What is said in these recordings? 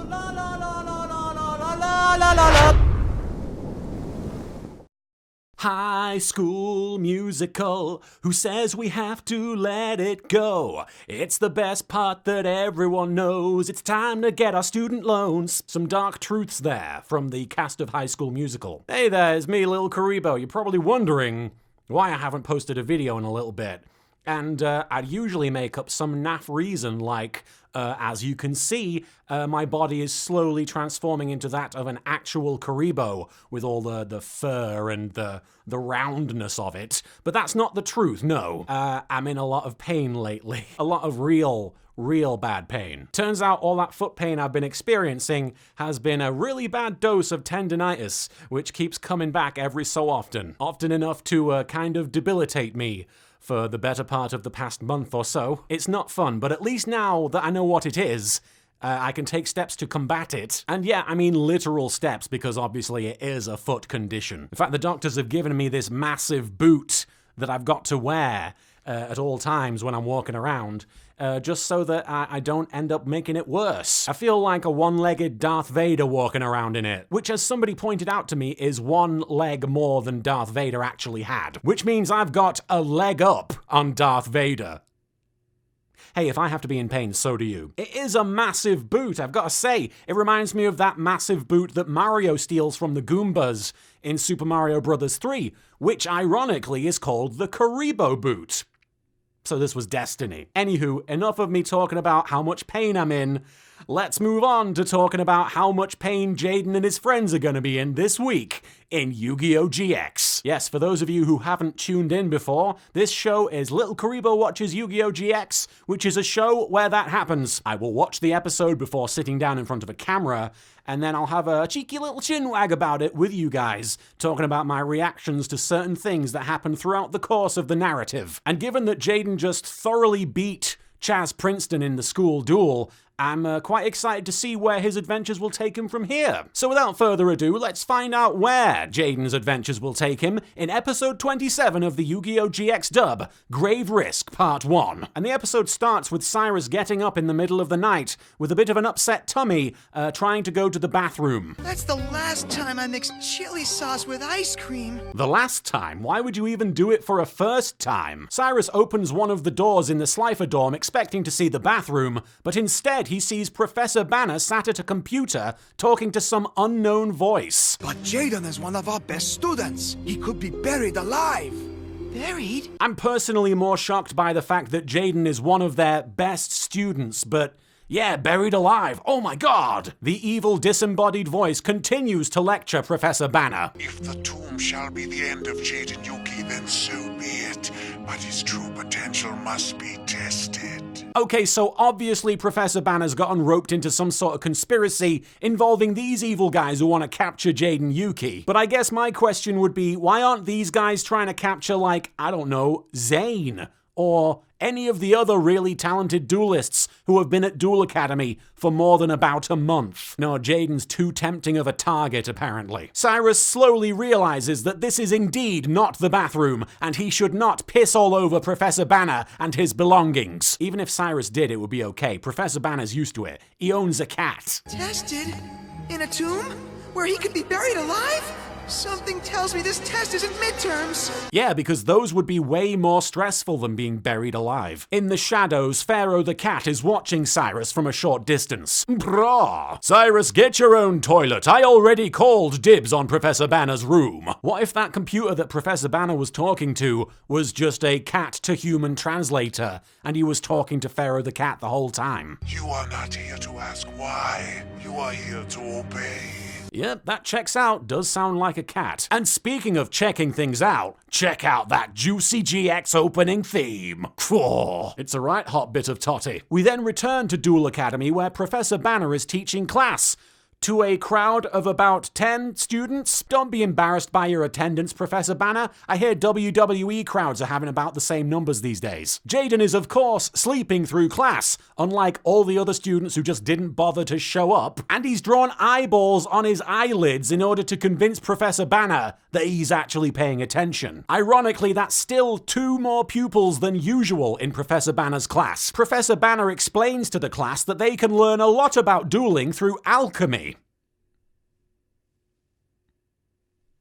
La la la la la la la la la la. High School Musical, who says we have to let it go? It's the best part that everyone knows. It's time to get our student loans. Some dark truths there from the cast of High School Musical. Hey there, it's me, LittleKuriboh. You're probably wondering why I haven't posted a video in a little bit. And I'd usually make up some naff reason like, as you can see, my body is slowly transforming into that of an actual Kuriboh with all the fur and the roundness of it. But that's not the truth, no. I'm in a lot of pain lately. A lot of real bad pain. Turns out all that foot pain I've been experiencing has been a really bad dose of tendinitis, which keeps coming back every so often. Often enough to kind of debilitate me for the better part of the past month or so. It's not fun, but at least now that I know what it is, I can take steps to combat it. And yeah, I mean literal steps, because obviously it is a foot condition. In fact, the doctors have given me this massive boot that I've got to wear at all times when I'm walking around, just so that I don't end up making it worse. I feel like a one-legged Darth Vader walking around in it, which, as somebody pointed out to me, is one leg more than Darth Vader actually had, which means I've got a leg up on Darth Vader. Hey, if I have to be in pain, so do you. It is a massive boot, I've got to say. It reminds me of that massive boot that Mario steals from the Goombas in Super Mario Bros. 3, which ironically is called the Kuriboh boot. So this was destiny. Anywho, enough of me talking about how much pain I'm in. Let's move on to talking about how much pain Jaden and his friends are going to be in this week in YGO GX. Yes, for those of you who haven't tuned in before, this show is LittleKuriboh Watches YGO GX, which is a show where that happens. I will watch the episode before sitting down in front of a camera, and then I'll have a cheeky little chinwag about it with you guys, talking about my reactions to certain things that happen throughout the course of the narrative. And given that Jaden just thoroughly beat Chaz Princeton in the school duel, I'm quite excited to see where his adventures will take him from here. So without further ado, let's find out where Jaden's adventures will take him in episode 27 of the YGO GX dub, Grave Risk Part 1. And the episode starts with Cyrus getting up in the middle of the night with a bit of an upset tummy, trying to go to the bathroom. That's the last time I mixed chili sauce with ice cream. The last time? Why would you even do it for a first time? Cyrus opens one of the doors in the Slifer dorm expecting to see the bathroom, but instead he sees Professor Banner sat at a computer talking to some unknown voice. But Jaden is one of our best students. He could be buried alive. Buried? I'm personally more shocked by the fact that Jaden is one of their best students, but yeah, buried alive. Oh my god! The evil disembodied voice continues to lecture Professor Banner. If the tomb shall be the end of Jaden Yuki, then so be it. But his true potential must be tested. Okay, so obviously Professor Banner's gotten roped into some sort of conspiracy involving these evil guys who want to capture Jaden Yuki. But I guess my question would be, why aren't these guys trying to capture, like, I don't know, Zane? Or any of the other really talented duelists who have been at Duel Academy for more than about a month. No, Jaden's too tempting of a target, apparently. Cyrus slowly realizes that this is indeed not the bathroom, and he should not piss all over Professor Banner and his belongings. Even if Cyrus did, it would be okay. Professor Banner's used to it. He owns a cat. Tested? In a tomb? Where he could be buried alive? Something tells me this test isn't midterms. Yeah, because those would be way more stressful than being buried alive. In the shadows, Pharaoh the cat is watching Cyrus from a short distance. Brah! Cyrus, get your own toilet. I already called dibs on Professor Banner's room. What if that computer that Professor Banner was talking to was just a cat-to-human translator, and he was talking to Pharaoh the cat the whole time? You are not here to ask why. You are here to obey. Yep, that checks out. Does sound like a cat. And speaking of checking things out, check out that juicy GX opening theme. Phew, it's a right hot bit of totty. We then return to Duel Academy where Professor Banner is teaching class To a crowd of about 10 students. Don't be embarrassed by your attendance, Professor Banner. I hear WWE crowds are having about the same numbers these days. Jaden is, of course, sleeping through class, unlike all the other students who just didn't bother to show up. And he's drawn eyeballs on his eyelids in order to convince Professor Banner that he's actually paying attention. Ironically, that's still 2 more pupils than usual in Professor Banner's class. Professor Banner explains to the class that they can learn a lot about dueling through alchemy.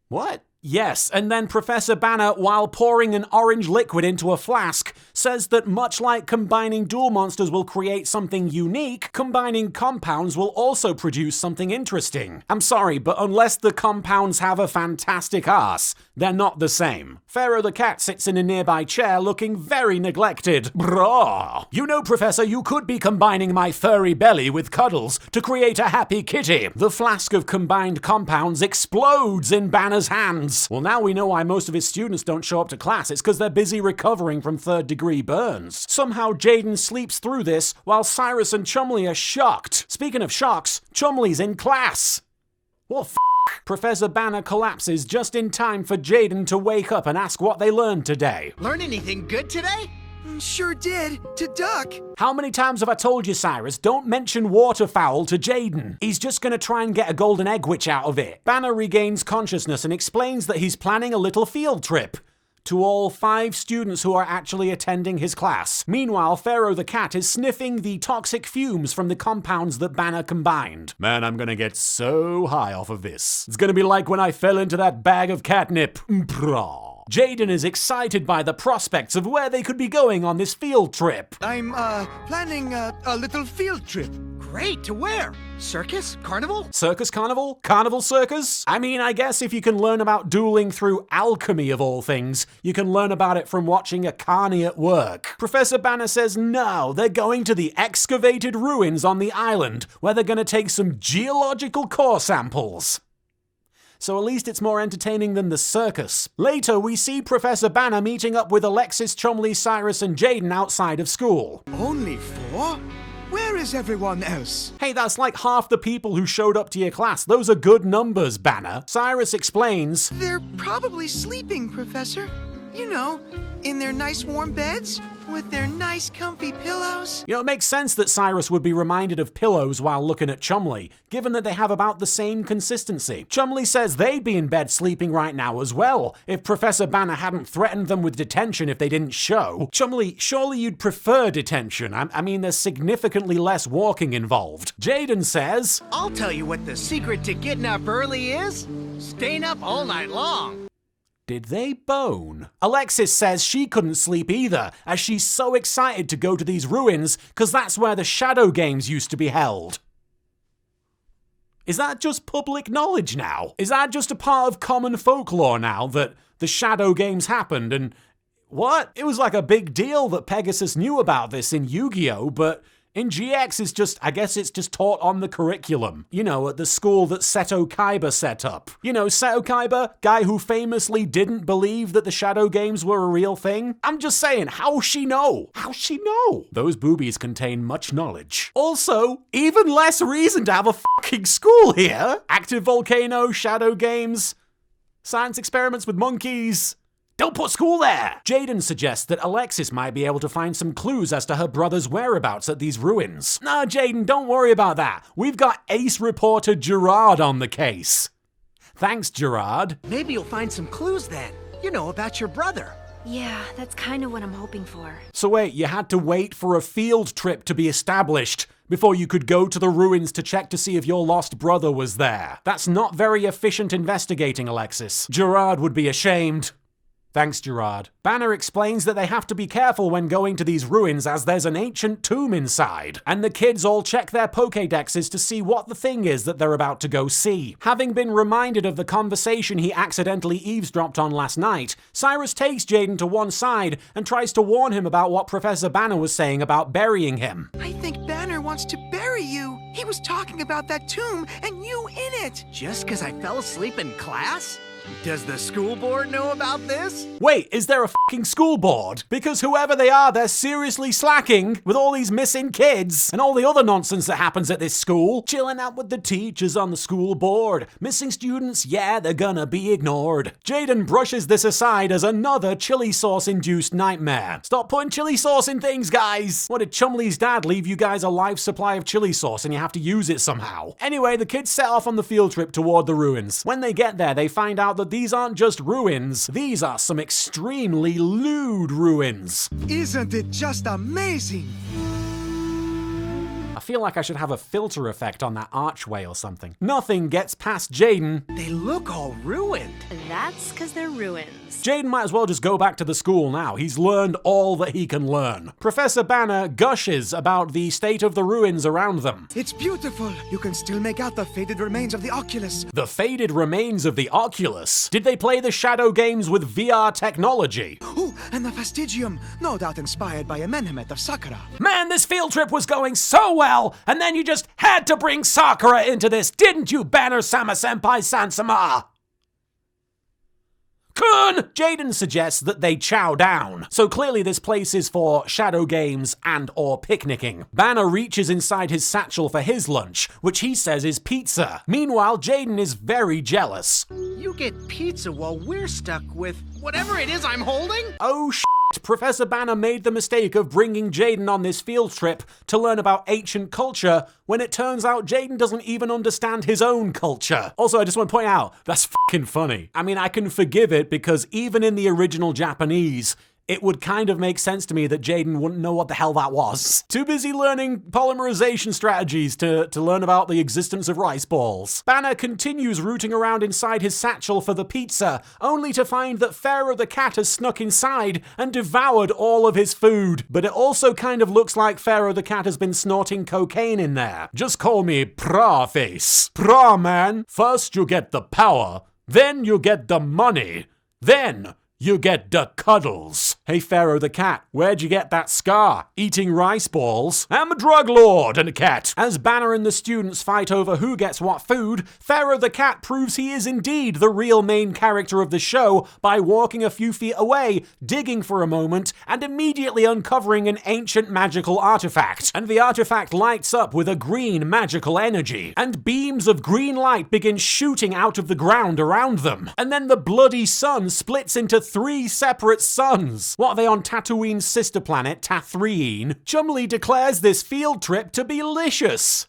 What? Yes, and then Professor Banner, while pouring an orange liquid into a flask, says that much like combining duel monsters will create something unique, combining compounds will also produce something interesting. I'm sorry, but unless the compounds have a fantastic arse, they're not the same. Pharaoh the cat sits in a nearby chair looking very neglected. Blah! You know, Professor, you could be combining my furry belly with cuddles to create a happy kitty. The flask of combined compounds explodes in Banner's hands. Well, now we know why most of his students don't show up to class. It's because they're busy recovering from 3rd-degree burns. Somehow Jaden sleeps through this while Cyrus and Chumley are shocked. Speaking of shocks, Chumley's in class. What the f***? Professor Banner collapses just in time for Jaden to wake up and ask what they learned today. Learn anything good today? Sure did. To duck. How many times have I told you, Cyrus, don't mention waterfowl to Jaden? He's just gonna try and get a golden egg witch out of it. Banner regains consciousness and explains that he's planning a little field trip to all 5 students who are actually attending his class. Meanwhile, Pharaoh the cat is sniffing the toxic fumes from the compounds that Banner combined. Man, I'm gonna get so high off of this. It's gonna be like when I fell into that bag of catnip. Brah. Jaden is excited by the prospects of where they could be going on this field trip. I'm, planning a little field trip. Great, to where? Circus? Carnival? Circus carnival? Carnival circus? I mean, I guess if you can learn about dueling through alchemy of all things, you can learn about it from watching a carny at work. Professor Banner says no, they're going to the excavated ruins on the island, where they're gonna take some geological core samples. So at least it's more entertaining than the circus. Later, we see Professor Banner meeting up with Alexis, Chumley, Cyrus, and Jaden outside of school. Only 4? Where is everyone else? Hey, that's like half the people who showed up to your class. Those are good numbers, Banner. Cyrus explains, They're probably sleeping, Professor. You know, in their nice warm beds, with their nice comfy pillows. You know, it makes sense that Cyrus would be reminded of pillows while looking at Chumley, given that they have about the same consistency. Chumley says they'd be in bed sleeping right now as well, if Professor Banner hadn't threatened them with detention if they didn't show. Chumley, surely you'd prefer detention. I mean, there's significantly less walking involved. Jaden says, I'll tell you what the secret to getting up early is. Staying up all night long. did they bone? Alexis says she couldn't sleep either, as she's so excited to go to these ruins, because that's where the Shadow Games used to be held. Is that just public knowledge now? Is that just a part of common folklore now, that the Shadow Games happened and... What? It was like a big deal that Pegasus knew about this in Yu-Gi-Oh!, but in GX it's just, I guess it's just taught on the curriculum. You know, at the school that Seto Kaiba set up. You know, Seto Kaiba, guy who famously didn't believe that the Shadow Games were a real thing. I'm just saying, how's she know? How's she know? Those boobies contain much knowledge. Also, even less reason to have a fucking school here. Active volcano, Shadow Games, science experiments with monkeys. Don't put school there! Jaden suggests that Alexis might be able to find some clues as to her brother's whereabouts at these ruins. No, Jaden, don't worry about that. We've got ace reporter Gerard on the case. Thanks, Gerard. Maybe you'll find some clues then. You know, about your brother. Yeah, that's kind of what I'm hoping for. So wait, you had to wait for a field trip to be established before you could go to the ruins to check to see if your lost brother was there. That's not very efficient investigating, Alexis. Gerard would be ashamed. Thanks, Gerard. Banner explains that they have to be careful when going to these ruins as there's an ancient tomb inside, and the kids all check their Pokédexes to see what the thing is that they're about to go see. Having been reminded of the conversation he accidentally eavesdropped on last night, Cyrus takes Jaden to one side and tries to warn him about what Professor Banner was saying about burying him. I think Banner wants to bury you. He was talking about that tomb and you in it. Just because I fell asleep in class? Does the school board know about this? Wait, is there a fucking school board, because whoever they are, they're seriously slacking with all these missing kids and all the other nonsense that happens at this school. Chilling out with the teachers on the school board. Missing students, yeah, they're gonna be ignored. Jaden brushes this aside as another chili sauce-induced nightmare. Stop putting chili sauce in things, guys! What did Chumley's dad leave you guys a life supply of chili sauce and you have to use it somehow? Anyway, the kids set off on the field trip toward the ruins. When they get there, they find out that these aren't just ruins, these are some extremely lewd ruins. Isn't it just amazing? I feel like I should have a filter effect on that archway or something. Nothing gets past Jaden. They look all ruined. That's because they're ruins. Jaden might as well just go back to the school now. He's learned all that he can learn. Professor Banner gushes about the state of the ruins around them. It's beautiful. You can still make out the faded remains of the Oculus. The faded remains of the Oculus? Did they play the Shadow games with VR technology? Oh, and the Fastigium, no doubt inspired by a Menemet of Sakura. Man, this field trip was going so well, and then you just had to bring Sakura into this, didn't you, Banner-sama Senpai Sansama? Kun! Jaden suggests that they chow down. So clearly this place is for shadow games and or picnicking. Banner reaches inside his satchel for his lunch, which he says is pizza. Meanwhile, Jaden is very jealous. You get pizza while we're stuck with whatever it is I'm holding? Oh shit. Professor Banner made the mistake of bringing Jaden on this field trip to learn about ancient culture when it turns out Jaden doesn't even understand his own culture. Also, I just want to point out, that's fucking funny. I mean, I can forgive it because even in the original Japanese, it would kind of make sense to me that Jaden wouldn't know what the hell that was. Too busy learning polymerization strategies to learn about the existence of rice balls. Banner continues rooting around inside his satchel for the pizza, only to find that Pharaoh the cat has snuck inside and devoured all of his food. But it also kind of looks like Pharaoh the cat has been snorting cocaine in there. Just call me Pra Face. Pra, man. First you get the power, then you get the money, then you get the cuddles. Hey Pharaoh the cat, where'd you get that scar? Eating rice balls? I'm a drug lord and a cat. As Banner and the students fight over who gets what food, Pharaoh the cat proves he is indeed the real main character of the show by walking a few feet away, digging for a moment, and immediately uncovering an ancient magical artifact. And the artifact lights up with a green magical energy, and beams of green light begin shooting out of the ground around them. And then the bloody sun splits into 3 separate suns. What are they on Tatooine's sister planet, Tathreen? Chumley declares this field trip to be licious.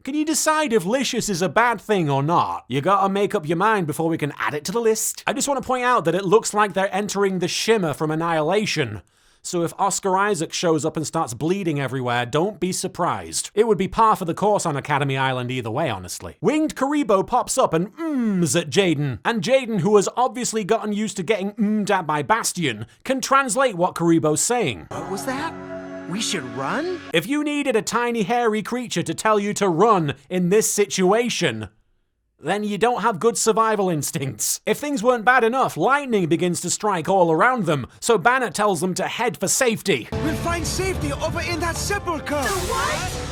Can you decide if licious is a bad thing or not? You gotta make up your mind before we can add it to the list. I just want to point out that it looks like they're entering the shimmer from Annihilation. So if Oscar Isaac shows up and starts bleeding everywhere, don't be surprised. It would be par for the course on Academy Island either way, honestly. Winged Kuriboh pops up and mms at Jaden. And Jaden, who has obviously gotten used to getting mmed at by Bastion, can translate what Kuriboh's saying. What was that? We should run? If you needed a tiny hairy creature to tell you to run in this situation, then you don't have good survival instincts. If things weren't bad enough, lightning begins to strike all around them, so Banner tells them to head for safety. We'll find safety over in that sepulcher. What?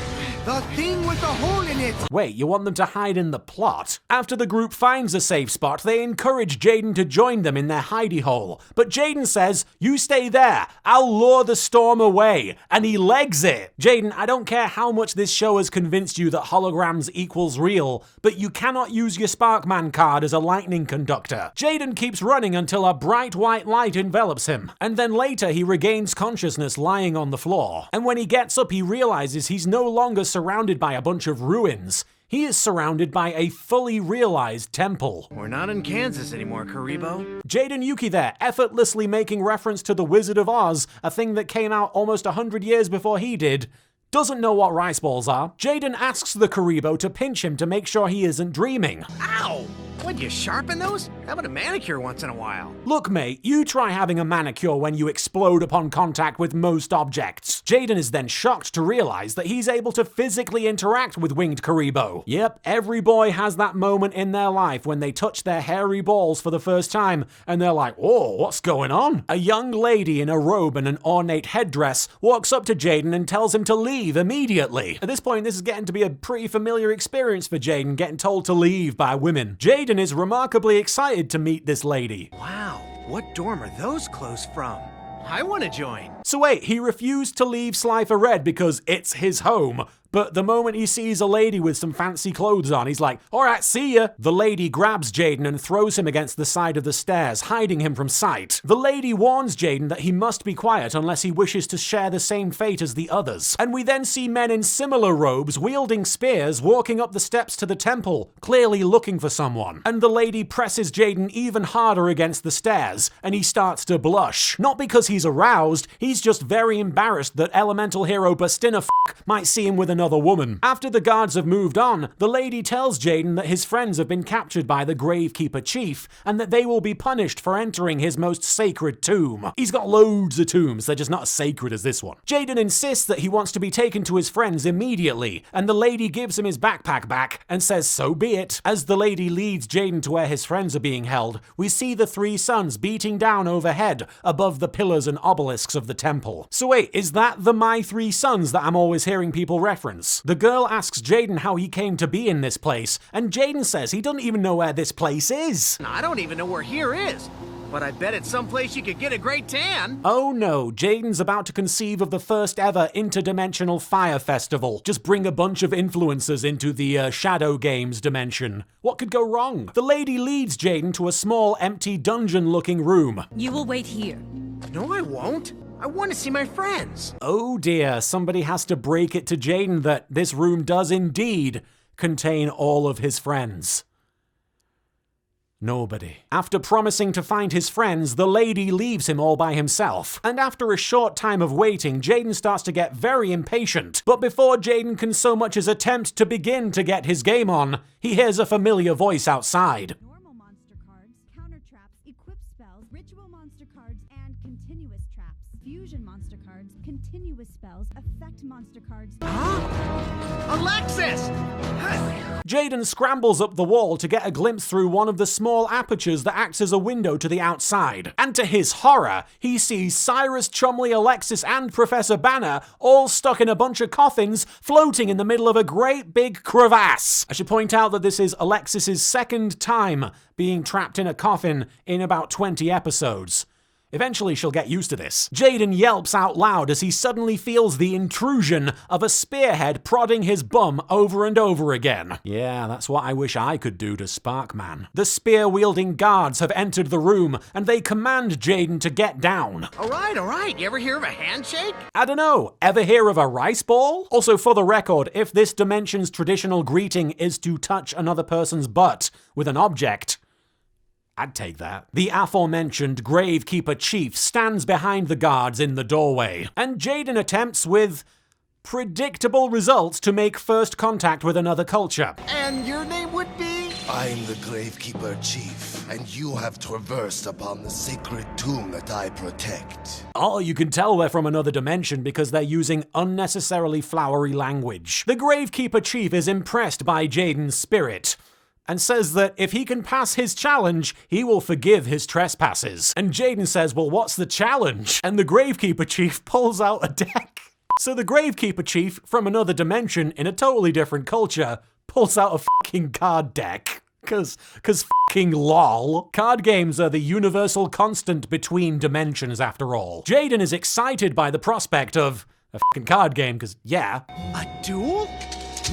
The thing with the hole in it. Wait, you want them to hide in the plot? After the group finds a safe spot, they encourage Jaden to join them in their hidey hole. But Jaden says, you stay there, I'll lure the storm away, and he legs it. Jaden, I don't care how much this show has convinced you that holograms equals real, but you cannot use your Sparkman card as a lightning conductor. Jaden keeps running until a bright white light envelops him, and then later he regains consciousness lying on the floor. And when he gets up, he realizes he's no longer surrounded by a bunch of ruins. He is surrounded by a fully realized temple. We're not in Kansas anymore, Kuriboh. Jaden Yuki there, effortlessly making reference to The Wizard of Oz, a thing that came out almost 100 years before he did, doesn't know what rice balls are. Jaden asks the Kuriboh to pinch him to make sure he isn't dreaming. Ow! What, you sharpen those? How about a manicure once in a while? Look, mate, you try having a manicure when you explode upon contact with most objects. Jaden is then shocked to realize that he's able to physically interact with Winged Kuriboh. Yep, every boy has that moment in their life when they touch their hairy balls for the first time, and they're like, oh, what's going on? A young lady in a robe and an ornate headdress walks up to Jaden and tells him to leave immediately. At this point, this is getting to be a pretty familiar experience for Jaden, getting told to leave by women. Jaden is remarkably excited to meet this lady. Wow, What dorm are those clothes from? I want to join. So wait, he refused to leave Slifer Red because it's his home. But the moment he sees a lady with some fancy clothes on, he's like, alright, see ya. The lady grabs Jaden and throws him against the side of the stairs, hiding him from sight. The lady warns Jaden that he must be quiet unless he wishes to share the same fate as the others. And we then see men in similar robes, wielding spears, walking up the steps to the temple, clearly looking for someone. And the lady presses Jaden even harder against the stairs, and he starts to blush. Not because he's aroused, he's just very embarrassed that elemental hero Bustina might see him with another woman. After the guards have moved on, the lady tells Jaden that his friends have been captured by the Gravekeeper Chief, and that they will be punished for entering his most sacred tomb. He's got loads of tombs, they're just not as sacred as this one. Jaden insists that he wants to be taken to his friends immediately, and the lady gives him his backpack back and says so be it. As the lady leads Jaden to where his friends are being held, we see the three suns beating down overhead above the pillars and obelisks of the temple. So wait, is that the My Three Sons that I'm always hearing people reference? The girl asks Jaden how he came to be in this place, and Jaden says he doesn't even know where this place is. I don't even know where here is, but I bet it's someplace you could get a great tan. Oh no, Jaden's about to conceive of the first ever interdimensional fire festival. Just bring a bunch of influencers into the Shadow Games dimension. What could go wrong? The lady leads Jaden to a small, empty dungeon-looking room. You will wait here. No, I won't. I want to see my friends. Oh dear, somebody has to break it to Jaden that this room does indeed contain all of his friends. Nobody. After promising to find his friends, the lady leaves him all by himself. And after a short time of waiting, Jaden starts to get very impatient. But before Jaden can so much as attempt to begin to get his game on, he hears a familiar voice outside. Normal monster cards, counter traps, equip spells, ritual monster cards, and continuous traps. Fusion monster cards, continuous spells, effect monster cards. Alexis! Jaden scrambles up the wall to get a glimpse through one of the small apertures that acts as a window to the outside. And to his horror, he sees Cyrus, Chumley, Alexis, and Professor Banner all stuck in a bunch of coffins floating in the middle of a great big crevasse. I should point out that this is Alexis's second time being trapped in a coffin in about 20 episodes. Eventually she'll get used to this. Jaden yelps out loud as he suddenly feels the intrusion of a spearhead prodding his bum over and over again. Yeah, that's what I wish I could do to Sparkman. The spear-wielding guards have entered the room, and they command Jaden to get down. All right. You ever hear of a handshake? I don't know, ever hear of a rice ball? Also, for the record, if this dimension's traditional greeting is to touch another person's butt with an object, I'd take that. The aforementioned Gravekeeper Chief stands behind the guards in the doorway, and Jaden attempts with predictable results to make first contact with another culture. And your name would be? I'm the Gravekeeper Chief, and you have traversed upon the sacred tomb that I protect. Oh, you can tell they're from another dimension because they're using unnecessarily flowery language. The Gravekeeper Chief is impressed by Jaden's spirit, and says that if he can pass his challenge, he will forgive his trespasses. And Jaden says, well, what's the challenge? And the Gravekeeper Chief pulls out a deck. So the Gravekeeper Chief, from another dimension in a totally different culture, pulls out a fucking card deck. Cause fucking lol. Card games are the universal constant between dimensions after all. Jaden is excited by the prospect of a fucking card game, cause yeah. A duel?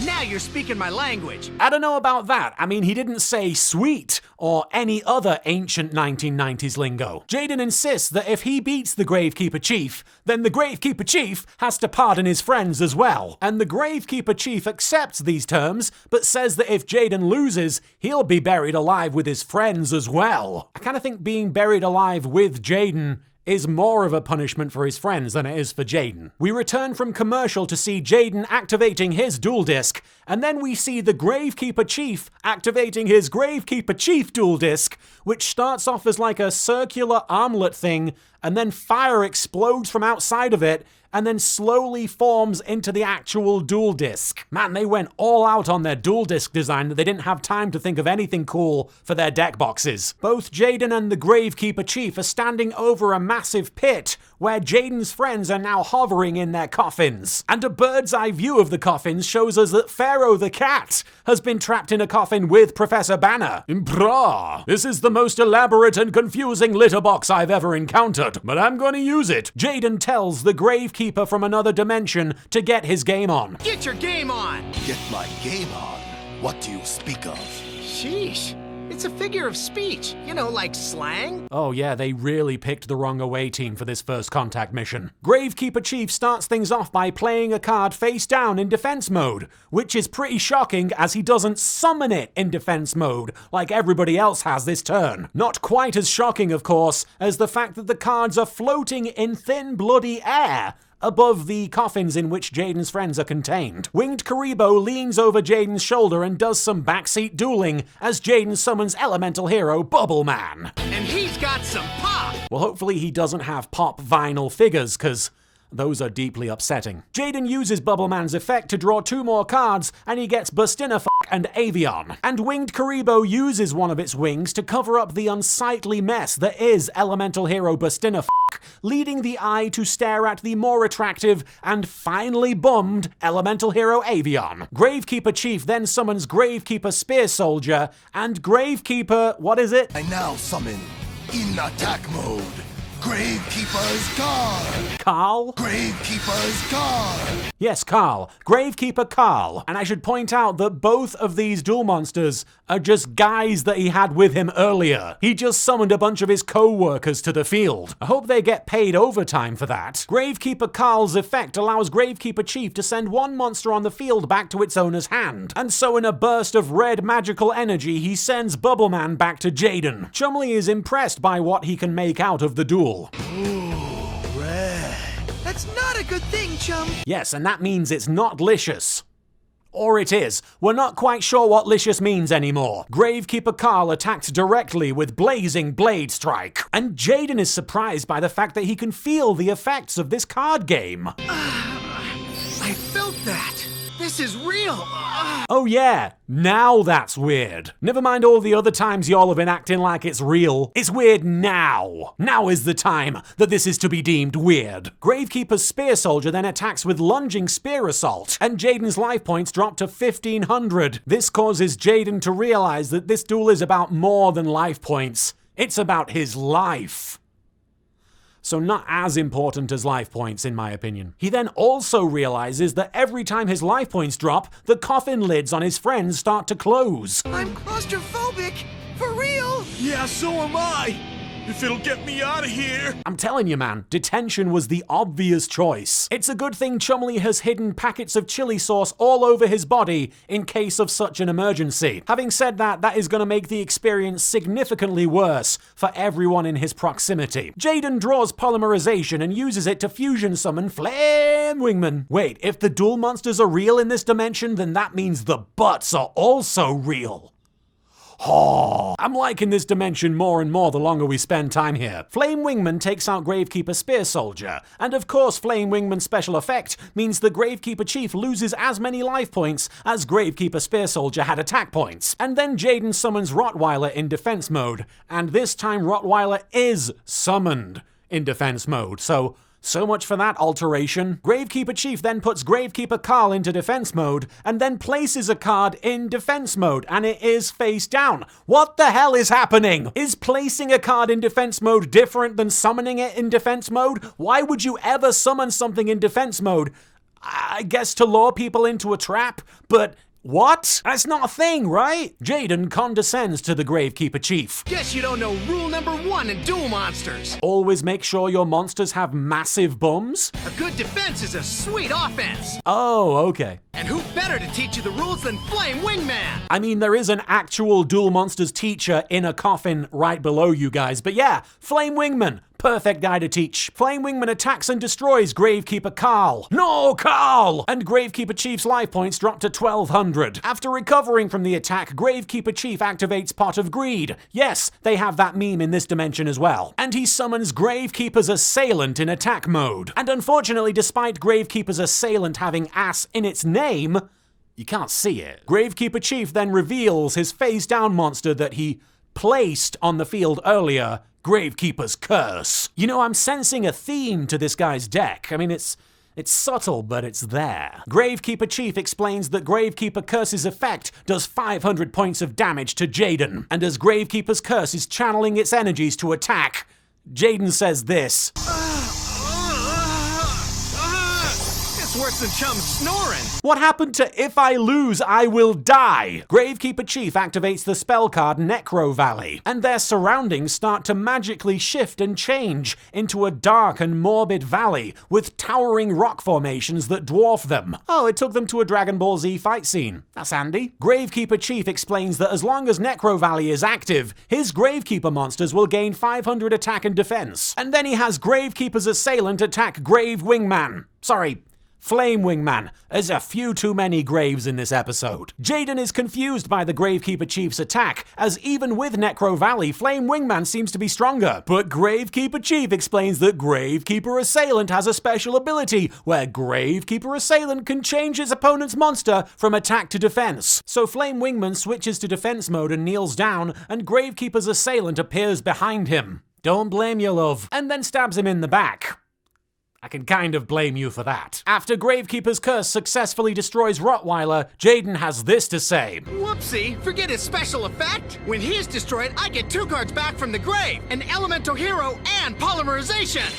Now you're speaking my language. I don't know about that. I mean, he didn't say sweet or any other ancient 1990s lingo. Jaden insists that if he beats the Gravekeeper Chief, then the Gravekeeper Chief has to pardon his friends as well. And the Gravekeeper Chief accepts these terms, but says that if Jaden loses, he'll be buried alive with his friends as well. I kind of think being buried alive with Jaden is more of a punishment for his friends than it is for Jaden. We return from commercial to see Jaden activating his dual disc, and then we see the Gravekeeper Chief activating his Gravekeeper Chief dual disc, which starts off as like a circular armlet thing, and then fire explodes from outside of it, and then slowly forms into the actual dual disc. Man, they went all out on their dual disc design that they didn't have time to think of anything cool for their deck boxes. Both Jaden and the Gravekeeper Chief are standing over a massive pit where Jaden's friends are now hovering in their coffins. And a bird's eye view of the coffins shows us that Pharaoh the cat has been trapped in a coffin with Professor Banner. Brah, this is the most elaborate and confusing litter box I've ever encountered, but I'm gonna use it. Jaden tells the Gravekeeper from another dimension to get his game on. Get your game on! Get my game on? What do you speak of? Sheesh. It's a figure of speech. You know, like slang. Oh yeah, they really picked the wrong away team for this first contact mission. Gravekeeper Chief starts things off by playing a card face down in defense mode, which is pretty shocking as he doesn't summon it in defense mode like everybody else has this turn. Not quite as shocking, of course, as the fact that the cards are floating in thin bloody air above the coffins in which Jaden's friends are contained. YGO leans over Jaden's shoulder and does some backseat dueling as Jaden summons elemental hero Bubble Man. And he's got some pop! Well, hopefully he doesn't have pop vinyl figures, cause those are deeply upsetting. Jaden uses Bubble Man's effect to draw 2 more cards, and he gets Bustina and Avion. And YGO uses one of its wings to cover up the unsightly mess that is elemental hero Bustina, leading the eye to stare at the more attractive and finally bummed elemental hero Avion. Gravekeeper Chief then summons Gravekeeper Spear Soldier, and Gravekeeper, what is it? I now summon, in attack mode, Gravekeeper's Guard! Carl? Gravekeeper's Guard! Yes, Carl. Gravekeeper Carl. And I should point out that both of these duel monsters are just guys that he had with him earlier. He just summoned a bunch of his co-workers to the field. I hope they get paid overtime for that. Gravekeeper Carl's effect allows Gravekeeper Chief to send one monster on the field back to its owner's hand. And so in a burst of red magical energy, he sends Bubble Man back to Jaden. Chumley is impressed by what he can make out of the duel. Ooh, red. That's not a good thing, chum. Yes, and that means it's not licious. Or it is. We're not quite sure what licious means anymore. Gravekeeper Carl attacks directly with Blazing Blade Strike. And Jaden is surprised by the fact that he can feel the effects of this card game. I felt that. This is real. Oh yeah, now that's weird. Never mind all the other times y'all have been acting like it's real. It's weird now. Now is the time that this is to be deemed weird. Gravekeeper's Spear Soldier then attacks with Lunging Spear Assault, and Jaden's life points drop to 1500. This causes Jaden to realize that this duel is about more than life points. It's about his life. So not as important as life points, in my opinion. He then also realizes that every time his life points drop, the coffin lids on his friends start to close. I'm claustrophobic. For real. Yeah, so am I. If it'll get me out of here. I'm telling you, man, detention was the obvious choice. It's a good thing Chumley has hidden packets of chili sauce all over his body in case of such an emergency. Having said that, that is going to make the experience significantly worse for everyone in his proximity. Jaden draws polymerization and uses it to fusion summon Flame Wingman. Wait, if the duel monsters are real in this dimension, then that means the butts are also real. Oh, I'm liking this dimension more and more the longer we spend time here. Flame Wingman takes out Gravekeeper Spear Soldier, and of course Flame Wingman's special effect means the Gravekeeper Chief loses as many life points as Gravekeeper Spear Soldier had attack points. And then Jaden summons Rottweiler in defense mode, and this time Rottweiler is summoned in defense mode, so much for that alteration. Gravekeeper Chief then puts Gravekeeper Carl into defense mode and then places a card in defense mode, and it is face down. What the hell is happening? Is placing a card in defense mode different than summoning it in defense mode? Why would you ever summon something in defense mode? I guess to lure people into a trap, but what? That's not a thing, right? Jaden condescends to the Gravekeeper Chief. Guess you don't know rule number 1 in duel monsters. Always make sure your monsters have massive bums? A good defense is a sweet offense. Oh, okay. And who better to teach you the rules than Flame Wingman? I mean, there is an actual duel monsters teacher in a coffin right below you guys, but yeah, Flame Wingman, Perfect guy to teach. Flame Wingman attacks and destroys Gravekeeper Carl. No, Carl! And Gravekeeper Chief's life points drop to 1200. After recovering from the attack, Gravekeeper Chief activates Pot of Greed. Yes, they have that meme in this dimension as well. And he summons Gravekeeper's Assailant in attack mode. And unfortunately, despite Gravekeeper's Assailant having ass in its name, you can't see it. Gravekeeper Chief then reveals his face-down monster that he placed on the field earlier, Gravekeeper's Curse. You know, I'm sensing a theme to this guy's deck. I mean, it's subtle, but it's there. Gravekeeper Chief explains that Gravekeeper Curse's effect does 500 points of damage to Jaden. And as Gravekeeper's Curse is channeling its energies to attack, Jaden says this. Worse than Chum snoring. What happened to if I lose, I will die? Gravekeeper Chief activates the spell card Necro Valley, and their surroundings start to magically shift and change into a dark and morbid valley with towering rock formations that dwarf them. Oh, it took them to a Dragon Ball Z fight scene. That's handy. Gravekeeper Chief explains that as long as Necro Valley is active, his Gravekeeper monsters will gain 500 attack and defense. And then he has Gravekeeper's Assailant attack Grave Wingman. Sorry, Flame Wingman. There's a few too many graves in this episode. Jaden is confused by the Gravekeeper Chief's attack, as even with Necro Valley, Flame Wingman seems to be stronger. But Gravekeeper Chief explains that Gravekeeper Assailant has a special ability where Gravekeeper Assailant can change his opponent's monster from attack to defense. So Flame Wingman switches to defense mode and kneels down, and Gravekeeper's Assailant appears behind him. Don't blame you, love. And then stabs him in the back. I can kind of blame you for that. After Gravekeeper's Curse successfully destroys Rottweiler, Jaden has this to say. Whoopsie, forget his special effect. When he is destroyed, I get 2 cards back from the grave, an elemental hero and polymerization.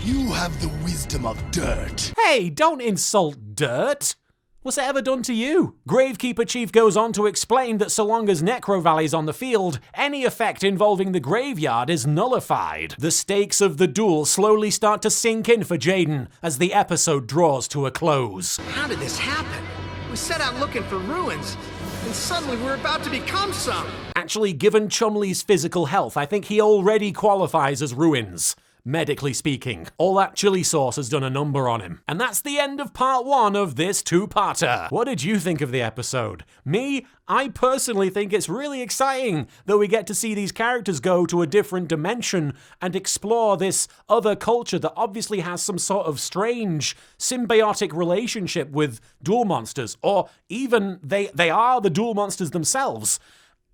You have the wisdom of dirt. Hey, don't insult dirt. What's it ever done to you? Gravekeeper Chief goes on to explain that so long as Necro Valley's on the field, any effect involving the graveyard is nullified. The stakes of the duel slowly start to sink in for Jaden as the episode draws to a close. How did this happen? We set out looking for ruins, and suddenly we're about to become some. Actually, given Chumley's physical health, I think he already qualifies as ruins. Medically speaking, all that chili sauce has done a number on him. And that's the end of part 1 of this 2-parter. What did you think of the episode? Me? I personally think it's really exciting that we get to see these characters go to a different dimension and explore this other culture that obviously has some sort of strange symbiotic relationship with duel monsters, or even they are the duel monsters themselves.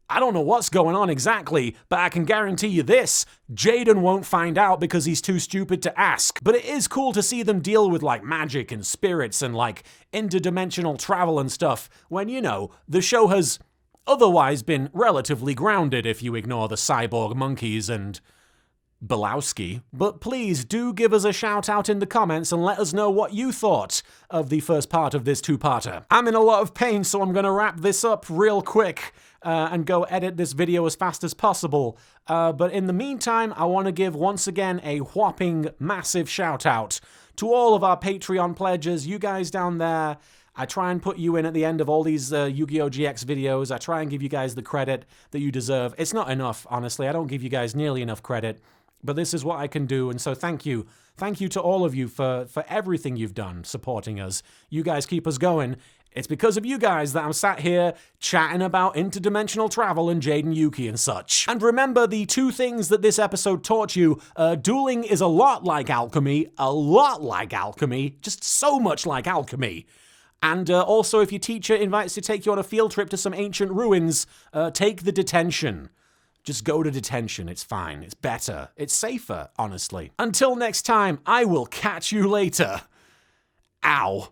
I don't know what's going on exactly, but I can guarantee you this, Jaden won't find out because he's too stupid to ask. But it is cool to see them deal with like magic and spirits and like interdimensional travel and stuff when, you know, the show has otherwise been relatively grounded if you ignore the cyborg monkeys and Belowski. But please do give us a shout out in the comments and let us know what you thought of the first part of this 2-parter. I'm in a lot of pain, so I'm gonna wrap this up real quick and go edit this video as fast as possible. But in the meantime, I want to give once again a whopping massive shout out to all of our Patreon pledges. You guys down there, I try and put you in at the end of all these Yu-Gi-Oh! GX videos. I try and give you guys the credit that you deserve. It's not enough, honestly. I don't give you guys nearly enough credit. But this is what I can do, and so thank you. Thank you to all of you for everything you've done supporting us. You guys keep us going. It's because of you guys that I'm sat here chatting about interdimensional travel and Jaden Yuki and such. And remember the 2 things that this episode taught you. Dueling is a lot like alchemy, just so much like alchemy. And also, if your teacher invites you to take you on a field trip to some ancient ruins, take the detention. Just go to detention, it's fine, it's better, it's safer, honestly. Until next time, I will catch you later. Ow.